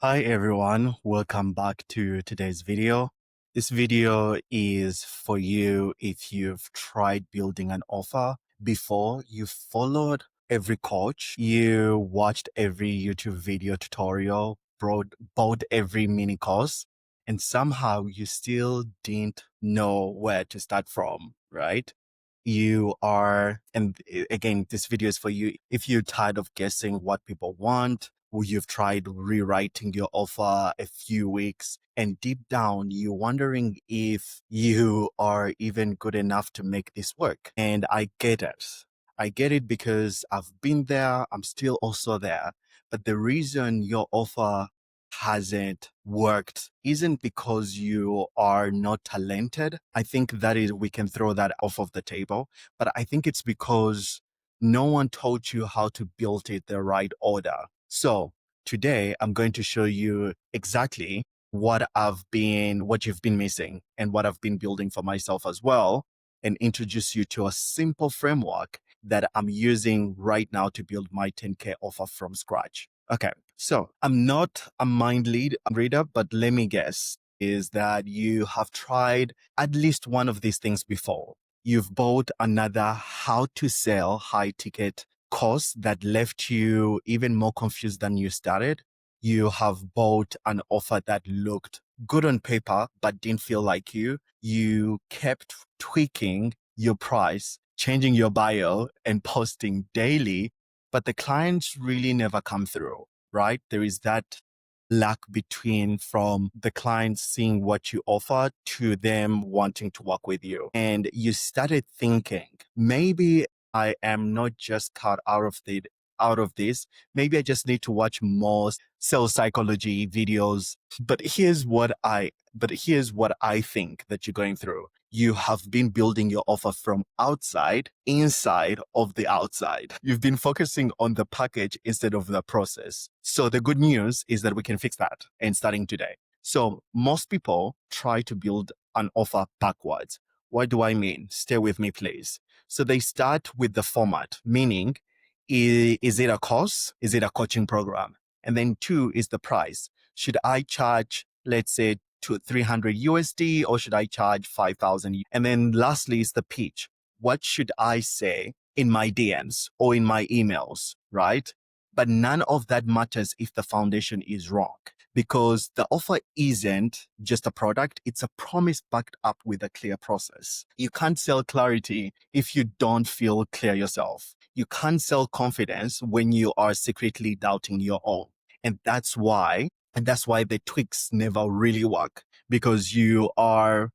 Hi everyone, welcome back to today's video. This video is for you if you've tried building an offer before, you followed every coach, you watched every YouTube video tutorial, bought every mini course, and somehow you still didn't know where to start from, right? Again, this video is for you if you're tired of guessing what people want, or you've tried rewriting your offer a few weeks, and deep down, you're wondering if you are even good enough to make this work. And I get it. I get it because I've been there. I'm still also there. But the reason your offer hasn't worked isn't because you are not talented. I think we can throw that off of the table, but I think it's because no one taught you how to build it the right order. So today I'm going to show you exactly what you've been missing and what I've been building for myself as well, and introduce you to a simple framework that I'm using right now to build my 10K offer from scratch. Okay. So I'm not a reader, but let me guess is that you have tried at least one of these things before. You've bought another how to sell high ticket course that left you even more confused than you started. You have bought an offer that looked good on paper, but didn't feel like you. You kept tweaking your price, changing your bio and posting daily, but the clients really never come through, right? There is that lack between from the clients seeing what you offer to them wanting to work with you. And you started thinking, maybe I am not just cut out of this. Maybe I just need to watch more sales psychology videos. But here's what I think that you're going through. You have been building your offer from inside of the outside. You've been focusing on the package instead of the process. So the good news is that we can fix that and starting today. So most people try to build an offer backwards. What do I mean? Stay with me, please. So they start with the format, meaning, is it a course? Is it a coaching program? And then two is the price. Should I charge, let's say, to 300 USD or should I charge 5,000? And then lastly is the pitch. What should I say in my DMs or in my emails, right? But none of that matters if the foundation is wrong, because the offer isn't just a product. It's a promise backed up with a clear process. You can't sell clarity if you don't feel clear yourself. You can't sell confidence when you are secretly doubting your own. And that's why the tweaks never really work, because you are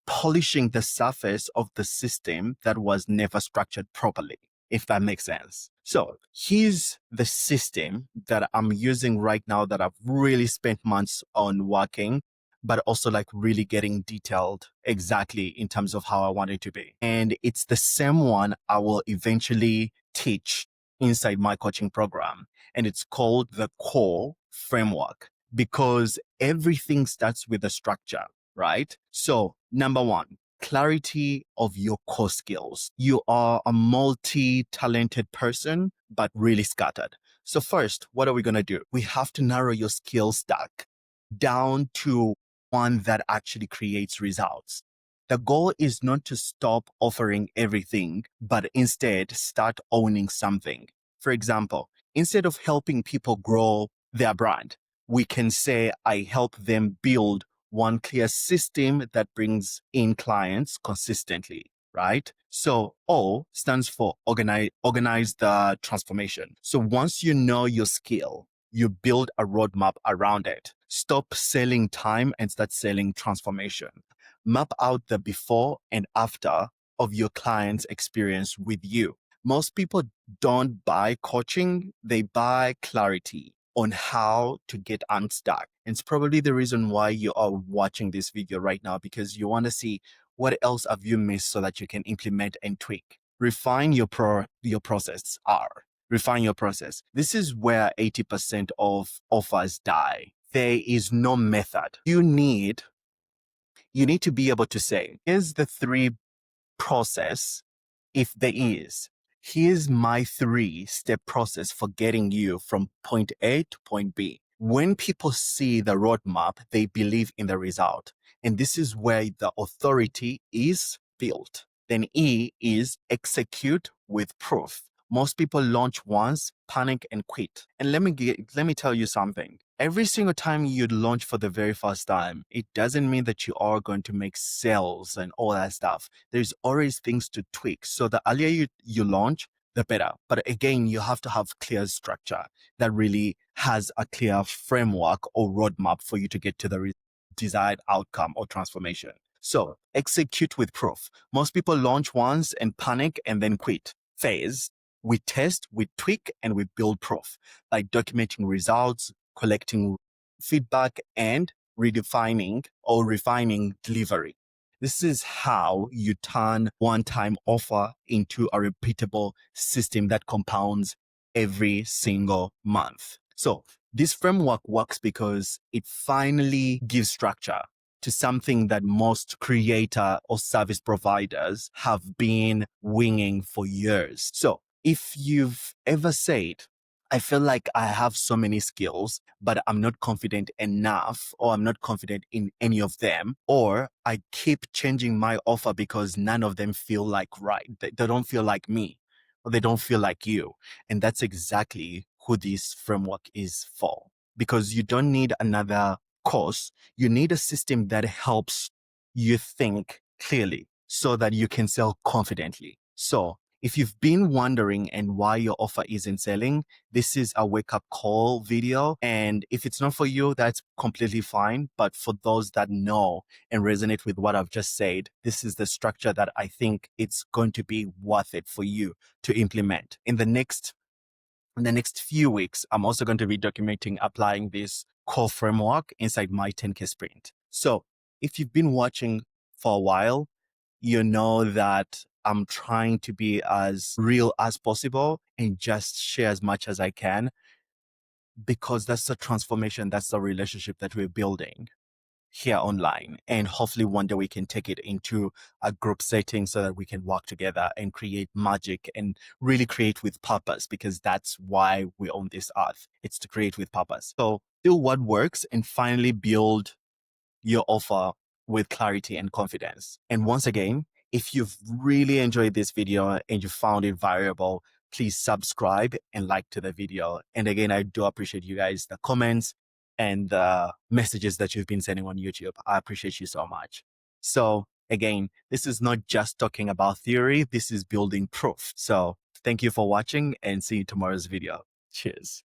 polishing the surface of the system that was never structured properly, if that makes sense. So here's the system that I'm using right now that I've really spent months on working, but also like really getting detailed exactly in terms of how I want it to be. And it's the same one I will eventually teach inside my coaching program. And it's called the core framework, because everything starts with a structure, right? So number one, clarity of your core skills. You are a multi-talented person, but really scattered. So first, what are we going to do? We have to narrow your skill stack down to one that actually creates results. The goal is not to stop offering everything, but instead start owning something. For example, instead of helping people grow their brand, we can say, I help them build one clear system that brings in clients consistently, right? So O stands for organize the transformation. So once you know your skill, you build a roadmap around it. Stop selling time and start selling transformation. Map out the before and after of your client's experience with you. Most people don't buy coaching, they buy clarity on how to get unstuck. And it's probably the reason why you are watching this video right now, because you want to see what else have you missed so that you can implement and tweak. Refine your process. Refine your process. This is where 80% of offers die. There is no method. You need to be able to say, here's the three process. If there is, here's my 3-step process for getting you from point A to point B. when people see the roadmap, they believe in the result. And this is where the authority is built. Then E is execute with proof. Most people launch once, panic, and quit. And let me tell you something. Every single time you launch for the very first time, it doesn't mean that you are going to make sales and all that stuff. There's always things to tweak. So the earlier you launch, the better. But again, you have to have clear structure that really has a clear framework or roadmap for you to get to the desired outcome or transformation. So execute with proof. Most people launch once and panic and then quit. Phase, we test, we tweak, and we build proof, like documenting results, collecting feedback, and redefining or refining delivery. This is how you turn one-time offer into a repeatable system that compounds every single month. So this framework works because it finally gives structure to something that most creator or service providers have been winging for years. So if you've ever said, I feel like I have so many skills, but I'm not confident enough, or I'm not confident in any of them, or I keep changing my offer because none of them feel like right. They don't feel like me, or they don't feel like you. And that's exactly who this framework is for. Because you don't need another course. You need a system that helps you think clearly so that you can sell confidently. So if you've been wondering and why your offer isn't selling, this is a wake up call video. And if it's not for you, that's completely fine. But for those that know and resonate with what I've just said, this is the structure that I think it's going to be worth it for you to implement. In the next few weeks, I'm also going to be documenting applying this core framework inside my 10K sprint. So if you've been watching for a while, you know that I'm trying to be as real as possible and just share as much as I can, because that's the transformation, that's the relationship that we're building here online. And hopefully one day we can take it into a group setting so that we can work together and create magic and really create with purpose, because that's why we own this earth. It's to create with purpose. So do what works and finally build your offer with clarity and confidence. And once again, if you've really enjoyed this video and you found it valuable, please subscribe and like to the video. And again, I do appreciate you guys, the comments and the messages that you've been sending on YouTube. I appreciate you so much. So again, this is not just talking about theory, this is building proof. So thank you for watching and see you tomorrow's video. Cheers.